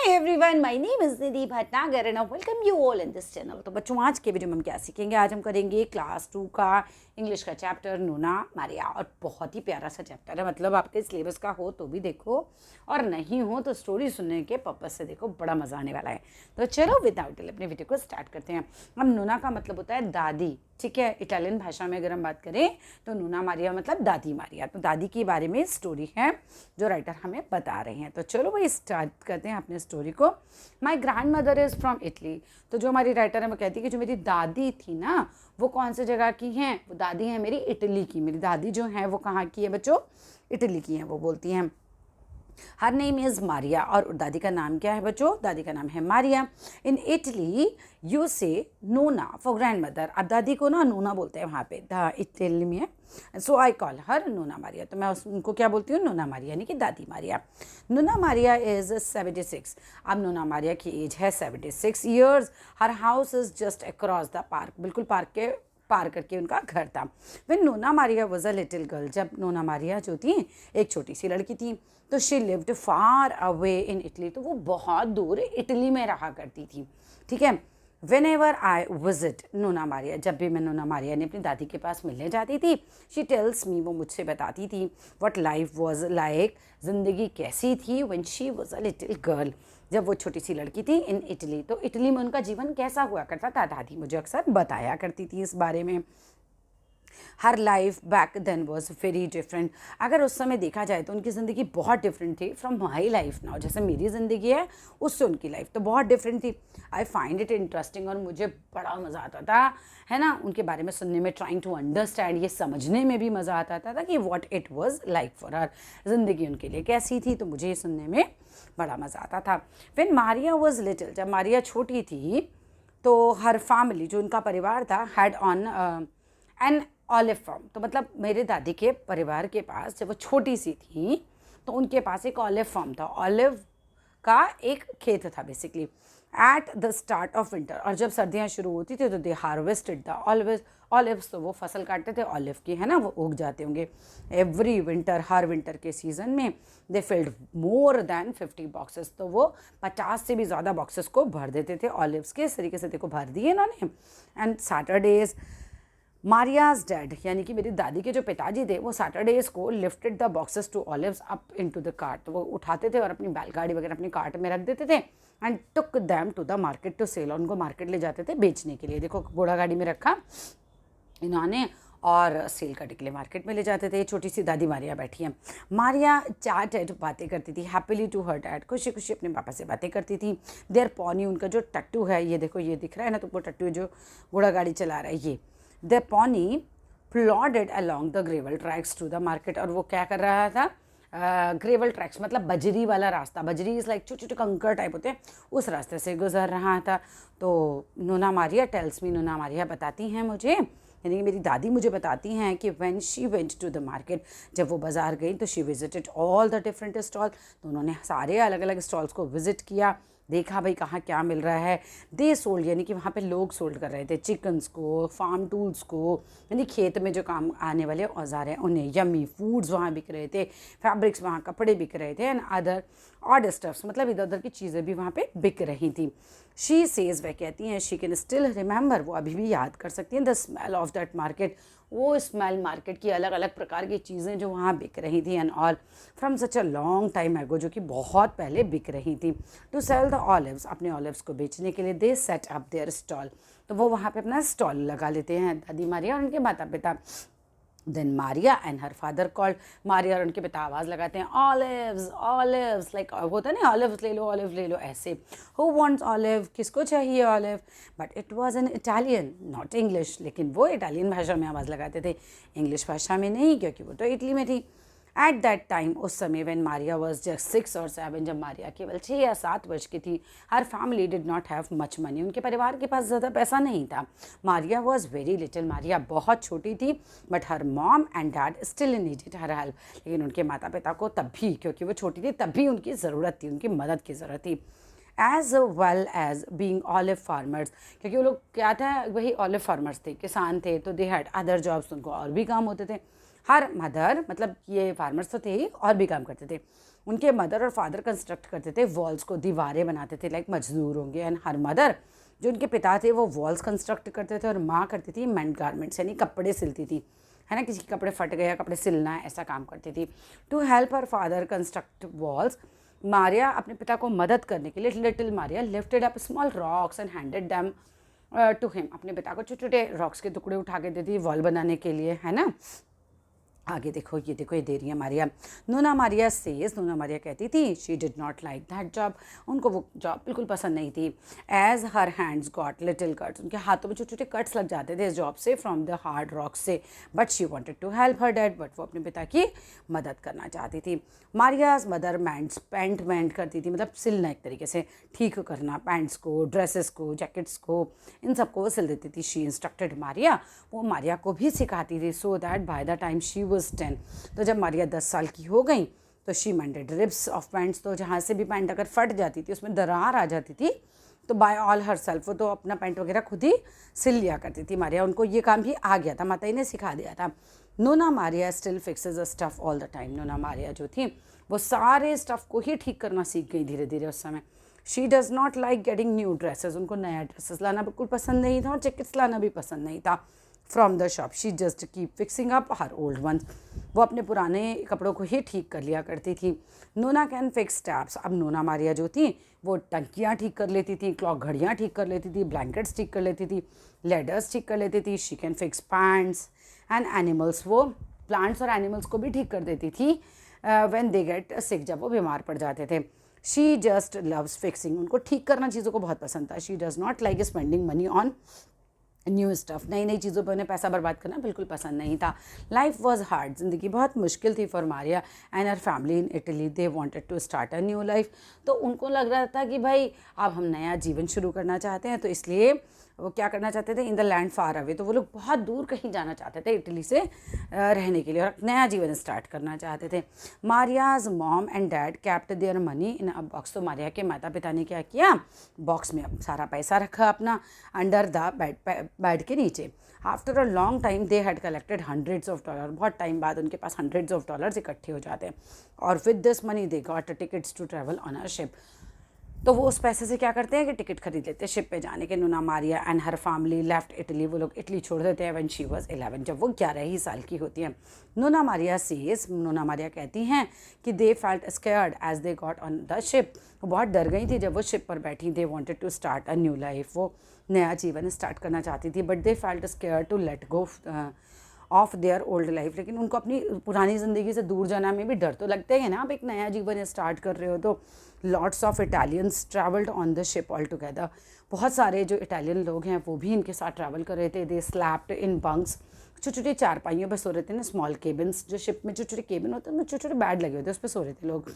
Hi everyone, my name is Nidhi Bhatnagar and I welcome you all in this channel। तो बच्चों आज के video में हम क्या सीखेंगे? आज हम करेंगे क्लास 2 का इंग्लिश का चैप्टर नूना मारिया। और बहुत ही प्यारा सा चैप्टर है, मतलब आपके सिलेबस का हो तो भी देखो और नहीं हो तो स्टोरी सुनने के पर्पज से देखो, बड़ा मज़ा आने वाला है। तो चलो विदाउट डिले अपने वीडियो को स्टार्ट करते हैं। अब नूना का मतलब होता है दादी, ठीक है। इटालियन भाषा में अगर हम बात करें तो नूना मारिया मतलब दादी मारिया। तो दादी के बारे में स्टोरी है जो राइटर हमें बता रहे हैं। तो चलो भाई स्टार्ट करते हैं अपने स्टोरी को। My grand mother is from Italy. तो जो हमारी राइटर है वो कहती है कि जो मेरी दादी थी ना वो कौन से जगह की हैं? वो दादी हैं मेरी इटली की। मेरी दादी जो हैं वो कहाँ की है बच्चों? इटली की हैं। वो बोलती हैं हर नेम इज़ मारिया। और दादी का नाम क्या है बच्चों? दादी का नाम है मारिया। इन इटली यू से नोना फॉर ग्रैंड मदर। अब दादी को ना नोना बोलते हैं वहाँ पे इटली में। सो आई कॉल हर नोना मारिया। तो मैं उनको क्या बोलती हूँ? नोना मारिया, यानी कि दादी मारिया। नोना मारिया इज़ 76। अब नोना मारिया की एज है 76 ईयर्स। हर house is just across the park. बिल्कुल पार्क के पार करके उनका घर था। When Nona Maria was a little girl. जब नोना मारिया जो थी एक छोटी सी लड़की थी, तो she lived far away in Italy. तो वो बहुत दूर इटली में रहा करती थी, ठीक है। Whenever I visit Nona Maria, जब भी मैं नोना मारिया ने अपनी दादी के पास मिलने जाती थी, शी टेल्स मी, वो मुझसे बताती थी व्हाट लाइफ वॉज लाइक, ज़िंदगी कैसी थी, when she was a little girl, जब वो छोटी सी लड़की थी इन इटली। तो इटली में उनका जीवन कैसा हुआ करता था, दादी मुझे अक्सर बताया करती थी इस बारे में। Her life back then was very different. अगर उस समय देखा जाए तो उनकी ज़िंदगी बहुत डिफरेंट थी फ्रॉम माई लाइफ नाउ। जैसे मेरी ज़िंदगी है उससे उनकी लाइफ तो बहुत डिफरेंट थी। आई फाइंड इट इंटरेस्टिंग, और मुझे बड़ा मज़ा आता था, है ना, उनके बारे में सुनने में, ट्राइंग टू अंडरस्टैंड, ये समझने में भी मज़ा आता था कि what it was like for her, ज़िंदगी उनके लिए कैसी थी। तो मुझे ये सुनने में बड़ा मज़ा आता था। व्हेन मारिया वॉज लिटिल, जब मारिया छोटी थी तो हर फैमिली, जो उनका परिवार था, had on an olive farm. तो मतलब मेरे दादी के परिवार के पास, जब वो छोटी सी थी तो उनके पास एक ऑलिव फार्म था, ऑलिव का एक खेत था basically. At the start of winter, और जब सर्दियाँ शुरू होती थी तो दे हार्वेस्टेड द ऑलिव्स। तो वो फसल काटते थे ऑलिव की, है ना, वो उग जाते होंगे। एवरी विंटर, हर विंटर के सीज़न में दे फिल्ड मोर दैन 50 बॉक्सेस। तो वो 50 से भी ज़्यादा बॉक्सेस को भर देते थे ऑलिव्स के। इस तरीके से देखो भर दिए इन्होंने। एंड सैटरडेज मारियाज डैड, यानी कि मेरी दादी के जो पिताजी थे, वो सैटरडेज को lifted the boxes to olives up into the cart. तो वो उठाते थे और अपनी बैलगाड़ी वगैरह अपनी कार्ट में रख देते थे। And took them to the market to sell. उनको मार्केट ले जाते थे बेचने के लिए। देखो घोड़ा गाड़ी में रखा इन्होंने और सेल करने के लिए मार्केट में ले जाते थे। छोटी सी दादी मारिया बैठी है। मारिया चैटेड, बातें करती थी, हैप्पीली टू हर डैड, खुशी खुशी अपने पापा से बातें करती थी। देयर पॉनी, उनका जो टट्टू है, ये देखो ये दिख रहा है ना, तो वो टट्टू जो घोड़ा गाड़ी चला रहा है ये। The pony plodded along the gravel tracks to the market. और वो क्या कर रहा था? ग्रेवल ट्रैक्स मतलब बजरी वाला रास्ता। बजरी इज़ लाइक छोटे छोटे कंकर टाइप होते हैं, उस रास्ते से गुजर रहा था। तो नोना मारिया टेल्स मी, नोना मारिया बताती हैं मुझे, यानी कि मेरी दादी मुझे बताती हैं कि when she went to the market, जब वो बाज़ार गई तो she visited all the different stall. तो उन्होंने सारे अलग अलग स्टॉल्स को विजिट किया, देखा भाई कहाँ क्या मिल रहा है। दे सोल्ड, यानी कि वहाँ पे लोग सोल्ड कर रहे थे चिकन्स को, फार्म टूल्स को, यानी खेत में जो काम आने वाले औजार हैं उन्हें। यम्मी फूड्स वहाँ बिक रहे थे, फैब्रिक्स वहाँ कपड़े बिक रहे थे, एंड अदर ऑड स्टफ्स, मतलब इधर उधर की चीज़ें भी वहाँ पे बिक रही थी। शी सेज, वह कहती हैं, शी कैन स्टिल रिमेंबर, वो अभी भी याद कर सकती हैं, the smell of that market, वो स्मेल मार्केट की, अलग अलग प्रकार की चीज़ें जो वहाँ बिक रही थी, and all from such a long time एगो, जो कि बहुत पहले बिक रही थी। टू सेल द ऑलिव्स, अपने ऑलिव्स को बेचने के लिए दे सेट अप देयर स्टॉल। तो वो वहाँ पे अपना स्टॉल लगा लेते हैं दादी मारिया और उनके माता पिता। Then Maria and her father called, Maria और उनके पिता आवाज़ लगाते हैं, ऑलिव्स ऑलिव्स, लाइक होता है ना, ऑलिव्स ले लो ऐसे। हु वांट्स ऑलिव, किसको चाहिए olive? But it was an Italian not English, लेकिन वो इटालियन भाषा में आवाज़ लगाते थे, इंग्लिश भाषा में नहीं, क्योंकि वो तो इटली में थी। एट दैट टाइम, उस समय, व्हेन मारिया वॉज जस्ट 6 और 7, जब मारिया केवल 6 या 7 वर्ष की थी, her family did not have much money, उनके परिवार के पास ज़्यादा पैसा नहीं था। Maria was very little, Maria बहुत छोटी थी, but her mom and dad still needed her help, लेकिन उनके माता पिता को तब भी, क्योंकि वो छोटी थी, तब भी उनकी ज़रूरत थी, उनकी मदद की ज़रूरत थी। As well as being olive farmers, क्योंकि वो लोग क्या था, वही ऑलिव फार्मर्स थे, किसान थे, तो दे हैड अदर जॉब्स, उनको और भी काम होते थे। हर मदर, मतलब ये फार्मर्स तो थे ही, और भी काम करते थे, उनके मदर और फादर कंस्ट्रक्ट करते थे वॉल्स को, दीवारें बनाते थे, लाइक मजदूर होंगे। एंड हर मदर, जो उनके पिता थे, वो वॉल्स कंस्ट्रक्ट करते थे, और माँ करती थी मेंड गारमेंट्स, यानी कपड़े सिलती थी, है ना, किसी के कपड़े फट गए, कपड़े सिलना है, ऐसा काम करती थी। To help her father construct walls, Maria अपने पिता को मदद करने के लिए, little Maria lifted up small rocks and handed them to him, अपने पिता को छोटे छोटे रॉक्स के टुकड़े उठा के देती वॉल बनाने के लिए, है ना। आगे देखो, ये देखो, ये दे रही है Maria. Nonna Maria says, Nonna Maria कहती थी, she did not like that job, उनको वो जॉब बिल्कुल पसंद नहीं थी। एज हर हैंड्स गॉट लिटिल कट्स, उनके हाथों में छोटे छोटे कट्स लग जाते थे इस जॉब से, फ्रॉम द हार्ड रॉक से। But she wanted to help her dad, but वो अपने पिता की मदद करना चाहती थी। Maria's mother mends, pant mend करती थी, मतलब सिलना, एक तरीके से ठीक करना, पैंट्स को, ड्रेसेस को, जैकेट्स को, इन सबको वो सिल देती थी। शी इंस्ट्रक्टेड मारिया, वो मारिया को भी सिखाती थी, so that by the time she was 10, तो जब मारिया 10 साल की हो गई तो शी मेंडेड रिब्स ऑफ पैंट्स, तो जहाँ से भी पैंट अगर फट जाती थी, उसमें दरार आ जाती थी, तो बाय ऑल हर सेल्फ, वो तो अपना पैंट वगैरह खुद ही सिल लिया करती थी मारिया, उनको ये काम भी आ गया था, माता ने सिखा दिया था। Nona Maria still fixes a stuff all the time, Nona Maria जो थी वो सारे स्टफ को ही ठीक करना सीख गई धीरे धीरे उस समय। She does not like getting new dresses, उनको नया ड्रेसेस लाना बिल्कुल पसंद नहीं था, और जैकेट्स लाना भी पसंद नहीं था from the shop. She just keep fixing up her old ones, वो अपने पुराने कपड़ों को ही ठीक कर लिया करती थी। नोना कैन फिक्स टैप्स, अब नोना मारिया जो थी वो टंकियाँ ठीक कर लेती थी, क्लॉक घड़ियाँ ठीक कर लेती थी, ब्लैंकेट्स ठीक कर लेती थी, लेडर्स ठीक कर लेती थी। She can fix pants and animals, वो प्लांट्स और एनिमल्स को भी ठीक कर देती थी व्हेन दे गेट सिक, जब वो बीमार पड़ जाते थे। शी जस्ट लव्स फिक्सिंग, उनको ठीक करना चीज़ों को बहुत पसंद था। She does not like spending money on new stuff, नई नई चीज़ों पर उन्हें पैसा बर्बाद करना बिल्कुल पसंद नहीं था। लाइफ वॉज हार्ड, ज़िंदगी बहुत मुश्किल थी for Maria and her family in Italy. They wanted to start a new life, तो उनको लग रहा था कि भाई अब हम नया जीवन शुरू करना चाहते हैं, तो इसलिए वो क्या करना चाहते थे, in the land far away, तो वो लोग बहुत दूर कहीं जाना चाहते थे इटली से रहने के लिए, और नया जीवन स्टार्ट करना चाहते थे। Maria's mom and dad kept their money in a box, तो मारिया के माता पिता ने क्या किया, बॉक्स में सारा पैसा रखा अपना अंडर द बेड के नीचे। After a long time they had collected hundreds of dollar, बहुत टाइम बाद उनके पास हंड्रेड्स ऑफ डॉलर्स इकट्ठे हो जाते हैं, और with this money they got tickets to travel on a ship, तो वो उस पैसे से क्या करते हैं कि टिकट खरीद लेते हैं शिप पे जाने के। Nona Maria and her family left Italy, वो लोग इटली छोड़ देते हैं व्हेन शी वाज 11, जब वो 11 ही साल की होती हैं। Nonna Maria says, Nonna Maria कहती हैं कि they felt scared as they got on the ship, वो बहुत डर गई थी जब वो शिप पर बैठी। They wanted to start a new life, वो नया जीवन स्टार्ट करना चाहती थी, but they felt scared to let go of their old life, लेकिन उनको अपनी पुरानी ज़िंदगी से दूर जाना में भी डर तो लगता है ना, आप एक नया जीवन स्टार्ट कर रहे हो तो। Lots of Italians travelled on the ship all together, बहुत सारे जो इटालियन लोग हैं वो भी इनके साथ ट्रैवल कर रहे थे। दे स्लैप्ड इन बंक्स, छोटे छोटे चारपाइयों पर सो रहे थे ना, स्मॉल केबिन्स, जो शिप में छोटे छोटे केबिन होते हैं, छोटे छोटे बेड लगे होते हैं, उस पर सो रहे थे लोग।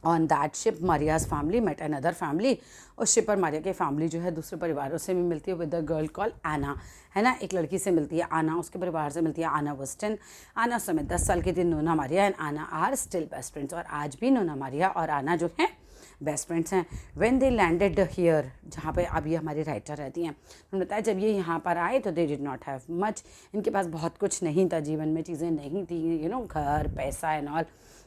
On that ship Maria's family met another family, उस शिप पर मारिया की फैमिली जो है दूसरे परिवारों से भी मिलती है, विद अ गर्ल कॉल आना, है ना, एक लड़की से मिलती है आना, उसके परिवार से मिलती है। आना वाज 10, आना उस समय 10 साल की थी। नोना मारिया एंड आना आर स्टिल बेस्ट फ्रेंड्स, और आज भी नोना मारिया और आना जो है बेस्ट फ्रेंड्स हैं। व्हेन दे लैंडेड हियर, जहाँ पे अब ये हमारी राइटर रहती हैं, उन्होंने बताया जब ये यहाँ पर आए तो they did not have much, इनके पास बहुत कुछ नहीं था जीवन में, चीज़ें नहीं थी, यू नो, घर पैसा and all.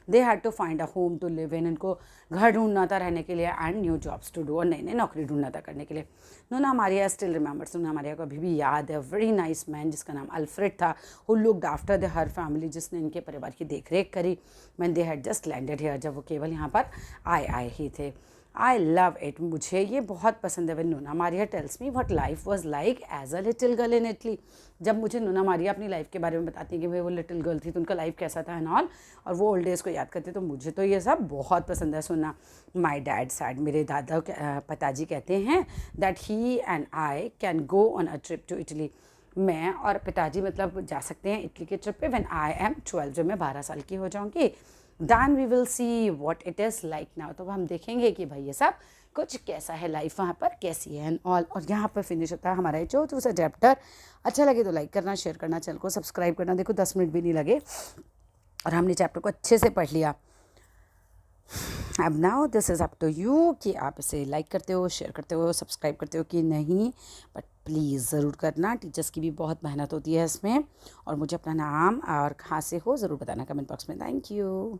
They had to find a home to live in, इनको घर ढूंढना था रहने के लिए, and new jobs to do, और नई नई नौकरी ढूंढना था करने के लिए। Nona Maria still remembers, Nona Maria को अभी भी याद है, वेरी नाइस मैन जिसका नाम अल्फ्रेड था, who looked after the her family, जिसने इनके परिवार की देख रेख करी। When they had just landed here, जब वो केवल यहाँ पर आए ही थे। आई लव इट, मुझे ये बहुत पसंद है। When Nona Maria tells me what life was like as a little girl in Italy, जब मुझे नोना मारिया अपनी लाइफ के बारे में बताती है कि भाई वो लिटिल गर्ल थी तो उनका लाइफ कैसा था एंड ऑल, और वो ओल्ड डेज़ को याद करती, तो मुझे तो ये सब बहुत पसंद है सुनना। माई डैड सैड, मेरे दादा पिताजी कहते हैं that he and I can go on a trip to Italy, मैं और पिताजी मतलब जा सकते हैं इटली के ट्रिप पे व्हेन आई एम 12, जब मैं 12 साल की हो जाऊँगी। Then we will see what it is like now, तो हम देखेंगे कि भाई ये सब कुछ कैसा है, लाइफ वहाँ पर कैसी है एंड ऑल। और यहाँ पर फिनिश होता है हमारा ये चौथा चैप्टर। अच्छा लगे तो लाइक करना, शेयर करना, चैनल को सब्सक्राइब करना। देखो 10 मिनट भी नहीं लगे और हमने चैप्टर को अच्छे से पढ़ लिया। अब now this is up to you कि आप इसे लाइक करते हो, शेयर करते हो, सब्सक्राइब करते हो कि नहीं, बट प्लीज़ ज़रूर करना। टीचर्स की भी बहुत मेहनत होती है इसमें। और मुझे अपना नाम और कहाँ से हो ज़रूर बताना कमेंट बॉक्स में। Thank you.